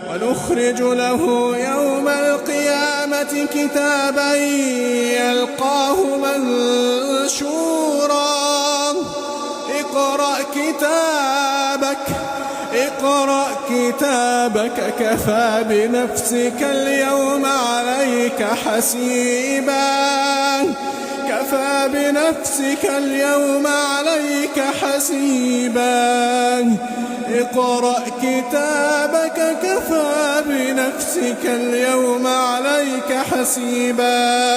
ونخرج له يوم القيامة كتابا يلقاه منشورا اقرأ كتابك كفى بنفسك اليوم عليك حسيبا اقرأ كتابك كفى بنفسك اليوم عليك حسيبا